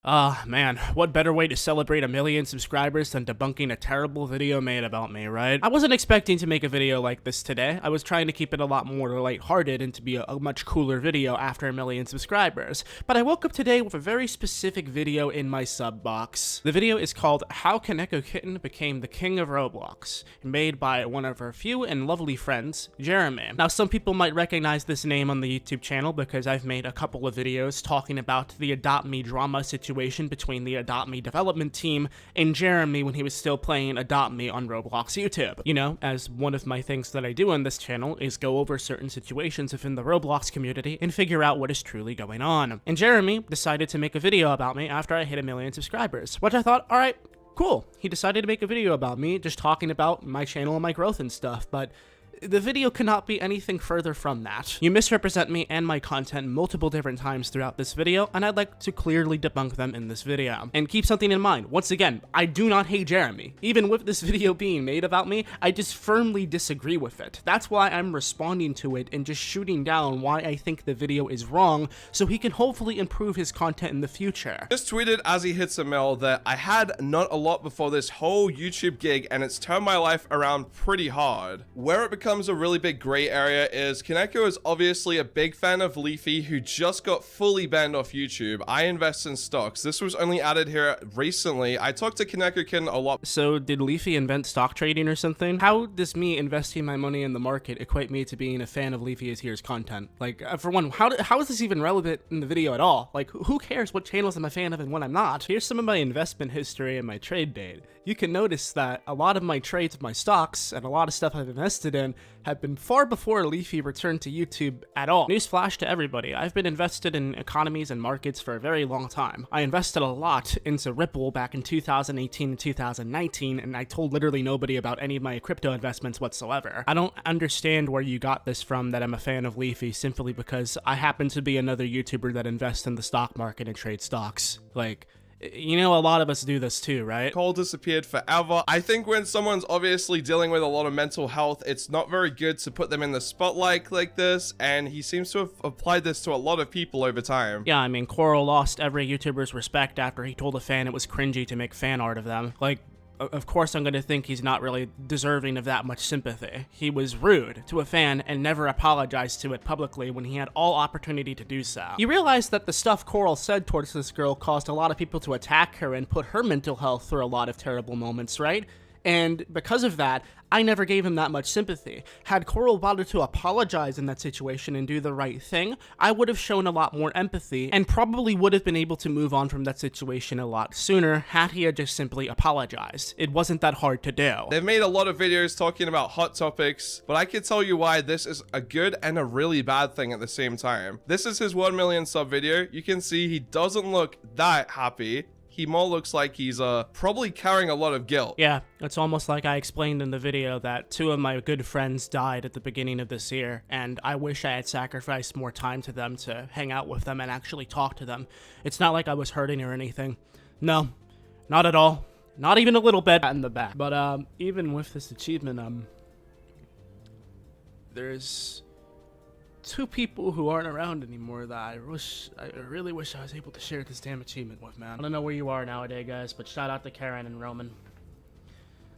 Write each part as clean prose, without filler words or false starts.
Ah, man, what better way to celebrate 1 million subscribers than debunking a terrible video made about me, right? I wasn't expecting to make a video like this today. I was trying to keep it a lot more lighthearted and to be a much cooler video after 1 million subscribers. But I woke up today with a very specific video in my sub box. The video is called How KonekoKitten Became the King of Roblox, made by one of our few and lovely friends, Jeremy. Now, some people might recognize this name on the YouTube channel because I've made a couple of videos talking about the Adopt Me drama situation between the Adopt Me development team and Jeremy when he was still playing Adopt Me on Roblox YouTube. You know, as one of my things that I do on this channel is go over certain situations within the Roblox community and figure out what is truly going on. And Jeremy decided to make a video about me after I hit 1 million subscribers, which I thought, alright, cool. He decided to make a video about me, just talking about my channel and my growth and stuff, but the video cannot be anything further from that. You misrepresent me and my content multiple different times throughout this video, and I'd like to clearly debunk them in this video. And keep something in mind, once again, I do not hate Jeremy. Even with this video being made about me, I just firmly disagree with it. That's why I'm responding to it and just shooting down why I think the video is wrong, so he can hopefully improve his content in the future. Just tweeted as he hits a mil that I had not a lot before this whole YouTube gig, and it's turned my life around pretty hard. Where it becomes a really big gray area is Koneko is obviously a big fan of Leafy, who just got fully banned off YouTube. I invest in stocks. This was only added here recently. I talked to KonekoKitten a lot. So did Leafy invent stock trading or something? How does me investing my money in the market equate me to being a fan of Leafy as here's content? Like, for one, how is this even relevant in the video at all? Like, who cares what channels I'm a fan of and what I'm not? Here's some of my investment history and my trade date. You can notice that a lot of my trades of my stocks and a lot of stuff I've invested in have been far before Leafy returned to YouTube at all. Newsflash to everybody, I've been invested in economies and markets for a very long time. I invested a lot into Ripple back in 2018 and 2019, and I told literally nobody about any of my crypto investments whatsoever. I don't understand where you got this from, that I'm a fan of Leafy, simply because I happen to be another YouTuber that invests in the stock market and trades stocks. Like, you know, a lot of us do this too, right? Cole disappeared forever. I think when someone's obviously dealing with a lot of mental health, it's not very good to put them in the spotlight like this, and he seems to have applied this to a lot of people over time. Yeah, I mean, Coral lost every YouTuber's respect after he told a fan it was cringy to make fan art of them. Like, of course I'm gonna think he's not really deserving of that much sympathy. He was rude to a fan and never apologized to it publicly when he had all opportunity to do so. You realize that the stuff Coral said towards this girl caused a lot of people to attack her and put her mental health through a lot of terrible moments, right? And because of that, I never gave him that much sympathy. Had Coral bothered to apologize in that situation and do the right thing, I would have shown a lot more empathy and probably would have been able to move on from that situation a lot sooner had he had just simply apologized. It wasn't that hard to do. They've made a lot of videos talking about hot topics, but I can tell you why this is a good and a really bad thing at the same time. This is his 1 million sub video. You can see he doesn't look that happy. He more looks like he's probably carrying a lot of guilt. Yeah, it's almost like I explained in the video that 2 of my good friends died at the beginning of this year, and I wish I had sacrificed more time to them to hang out with them and actually talk to them. It's not like I was hurting or anything. No, not at all. Not even a little bit in the back. But even with this achievement, there's 2 people who aren't around anymore that I really wish I was able to share this damn achievement with, man. I don't know where you are nowadays, guys, but shout out to Karen and Roman.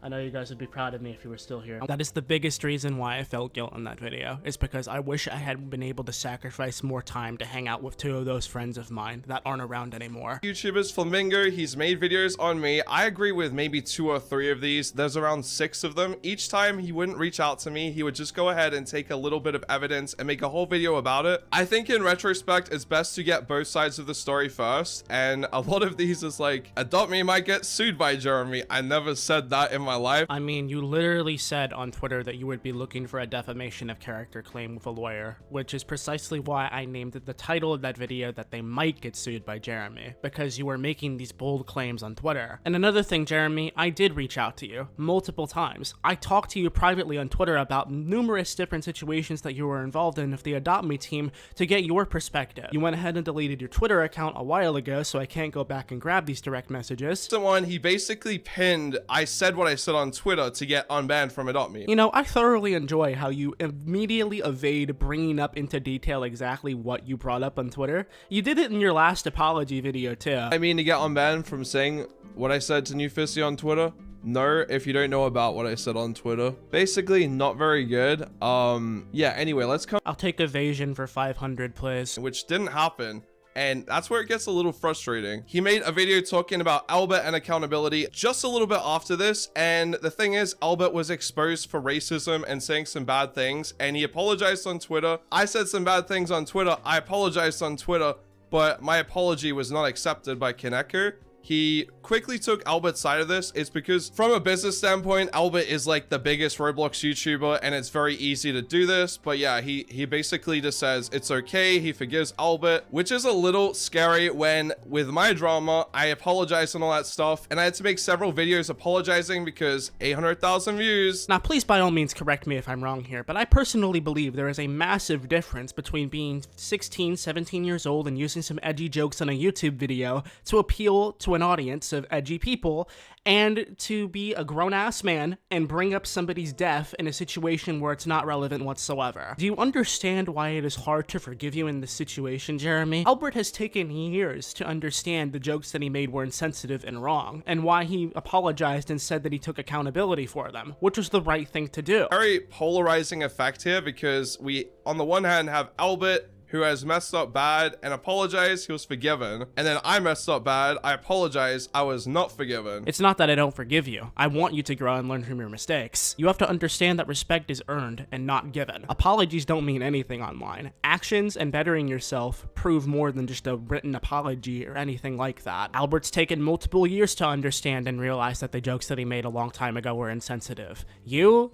I know you guys would be proud of me if you were still here. That is the biggest reason why I felt guilt in that video, is because I wish I had been able to sacrifice more time to hang out with 2 of those friends of mine that aren't around anymore. YouTubers, Flamingo, he's made videos on me. I agree with maybe 2 or 3 of these. There's around 6 of them. Each time he wouldn't reach out to me, he would just go ahead and take a little bit of evidence and make a whole video about it. I think in retrospect, it's best to get both sides of the story first, and a lot of these is like, Adopt Me might get sued by Jeremy. I never said that in my life. I mean, you literally said on Twitter that you would be looking for a defamation of character claim with a lawyer, which is precisely why I named the title of that video that they might get sued by Jeremy, because you were making these bold claims on Twitter. And another thing, Jeremy, I did reach out to you multiple times. I talked to you privately on Twitter about numerous different situations that you were involved in with the Adopt Me team to get your perspective. You went ahead and deleted your Twitter account a while ago, so I can't go back and grab these direct messages. Someone, he basically pinned, I said what I said on Twitter to get unbanned from Adopt Me. You know, I thoroughly enjoy how you immediately evade bringing up into detail exactly what you brought up on Twitter. You did it in your last apology video too. I mean, to get unbanned from saying what I said to New Fissy on Twitter? No, if you don't know about what I said on Twitter. Basically, not very good. Yeah, anyway, let's come. I'll take evasion for 500, please. Which didn't happen. And that's where it gets a little frustrating. He made a video talking about Albert and accountability just a little bit after this. And the thing is, Albert was exposed for racism and saying some bad things. And he apologized on Twitter. I said some bad things on Twitter. I apologized on Twitter. But my apology was not accepted by Koneko. He quickly took Albert's side of this. It's because from a business standpoint, Albert is like the biggest Roblox YouTuber and it's very easy to do this. But yeah, he basically just says it's okay. He forgives Albert, which is a little scary when with my drama, I apologized and all that stuff. And I had to make several videos apologizing because 800,000 views. Now, please by all means correct me if I'm wrong here, but I personally believe there is a massive difference between being 16, 17 years old and using some edgy jokes on a YouTube video to appeal to an audience of edgy people and to be a grown-ass man and bring up somebody's death in a situation where it's not relevant whatsoever. Do you understand why it is hard to forgive you in this situation, Jeremy? Albert has taken years to understand the jokes that he made were insensitive and wrong, and why he apologized and said that he took accountability for them, which was the right thing to do. Very polarizing effect here because we, on the one hand, have Albert, who has messed up bad and apologized, he was forgiven. And then I messed up bad, I apologize, I was not forgiven. It's not that I don't forgive you. I want you to grow and learn from your mistakes. You have to understand that respect is earned and not given. Apologies don't mean anything online. Actions and bettering yourself prove more than just a written apology or anything like that. Albert's taken multiple years to understand and realize that the jokes that he made a long time ago were insensitive. You've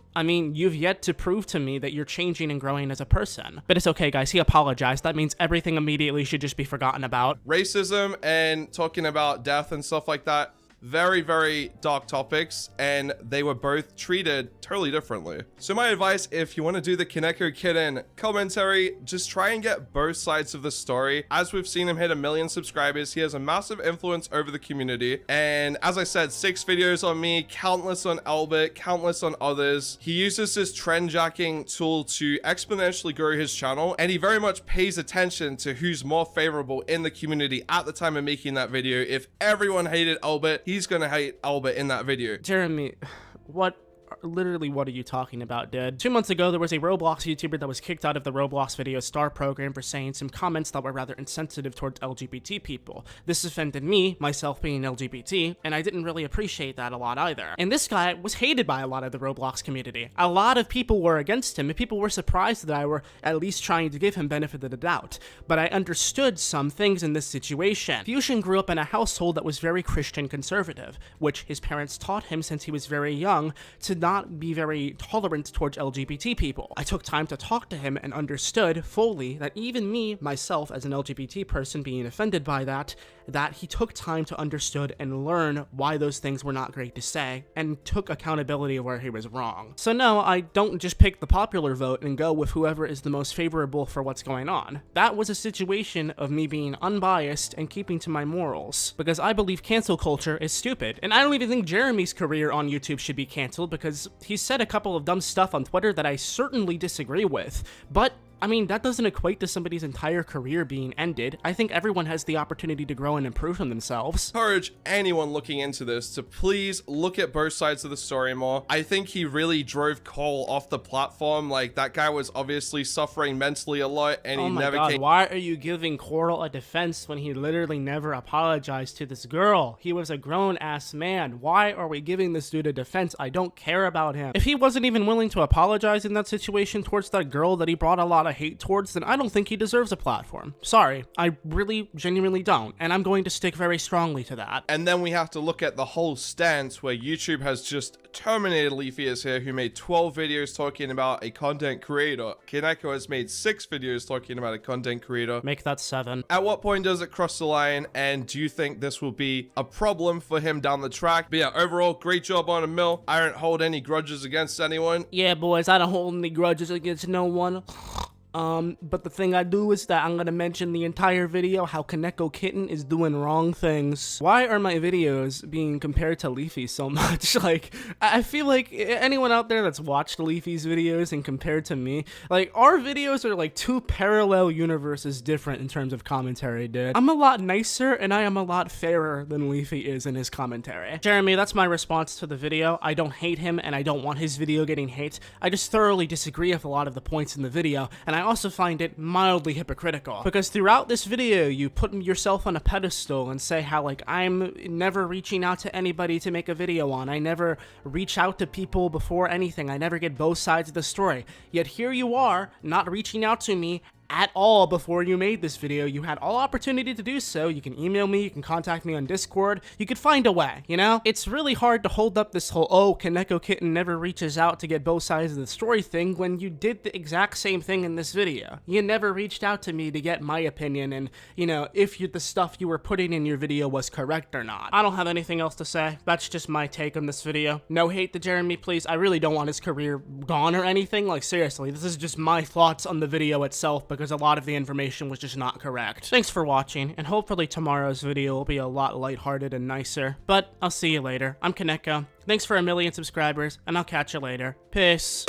yet to prove to me that you're changing and growing as a person. But it's okay, guys, he apologized. That means everything immediately should just be forgotten about. Racism and talking about death and stuff like that, very, very dark topics, and they were both treated totally differently. So my advice, if you want to do the KonekoKitten commentary, just try and get both sides of the story. As we've seen him hit 1 million subscribers, he has a massive influence over the community. And as I said, 6 videos on me, countless on Albert, countless on others. He uses this trend jacking tool to exponentially grow his channel, and he very much pays attention to who's more favorable in the community at the time of making that video. If everyone hated Albert, he's gonna hate Albert in that video. Jeremy, literally, what are you talking about, dude? 2 months ago, there was a Roblox YouTuber that was kicked out of the Roblox Video Star program for saying some comments that were rather insensitive towards LGBT people. This offended me, myself being LGBT, and I didn't really appreciate that a lot either. And this guy was hated by a lot of the Roblox community. A lot of people were against him, and people were surprised that I were at least trying to give him benefit of the doubt. But I understood some things in this situation. Fusion grew up in a household that was very Christian conservative, which his parents taught him since he was very young to not be very tolerant towards LGBT people. I took time to talk to him and understood fully that even me, myself, as an LGBT person being offended by that he took time to understood and learn why those things were not great to say, and took accountability where he was wrong. So no, I don't just pick the popular vote and go with whoever is the most favorable for what's going on. That was a situation of me being unbiased and keeping to my morals, because I believe cancel culture is stupid, and I don't even think Jeremy's career on YouTube should be canceled because he said a couple of dumb stuff on Twitter that I certainly disagree with, but I mean, that doesn't equate to somebody's entire career being ended. I think everyone has the opportunity to grow and improve on themselves. Encourage anyone looking into this to please look at both sides of the story more. I think he really drove Cole off the platform. Like, that guy was obviously suffering mentally a lot, and he never came. Why are you giving Coral a defense when he literally never apologized to this girl? He was a grown-ass man. Why are we giving this dude a defense? I don't care about him. If he wasn't even willing to apologize in that situation towards that girl that he brought a lot of hate towards, then I don't think he deserves a platform. Sorry, I really genuinely don't, and I'm going to stick very strongly to that. And then we have to look at the whole stance where YouTube has just terminated Leafeus here, who made 12 videos talking about a content creator. Koneko has made 6 videos talking about a content creator. Make that 7. At what point does it cross the line, and do you think this will be a problem for him down the track? But yeah, overall, great job on 1 mil. I don't hold any grudges against anyone. Yeah, boys, I don't hold any grudges against no one. But the thing I do is that I'm gonna mention the entire video how KonekoKitten is doing wrong things. Why are my videos being compared to Leafy so much? Like, I feel like anyone out there that's watched Leafy's videos and compared to me, like, our videos are like two parallel universes different in terms of commentary, dude. I'm a lot nicer and I am a lot fairer than Leafy is in his commentary. Jeremy, that's my response to the video. I don't hate him and I don't want his video getting hate. I just thoroughly disagree with a lot of the points in the video, and I also find it mildly hypocritical. Because throughout this video, you put yourself on a pedestal and say how, like, I'm never reaching out to anybody to make a video on. I never reach out to people before anything. I never get both sides of the story. Yet here you are, not reaching out to me at all before you made this video. You had all opportunity to do so. You can email me, you can contact me on Discord, you could find a way, you know? It's really hard to hold up this whole, oh, KonekoKitten never reaches out to get both sides of the story thing when you did the exact same thing in this video. You never reached out to me to get my opinion and, you know, if the stuff you were putting in your video was correct or not. I don't have anything else to say. That's just my take on this video. No hate to Jeremy, please. I really don't want his career gone or anything. Like, seriously, this is just my thoughts on the video itself because a lot of the information was just not correct. Thanks for watching, and hopefully tomorrow's video will be a lot lighthearted and nicer. But I'll see you later. I'm Koneko. Thanks for 1 million subscribers, and I'll catch you later. Peace.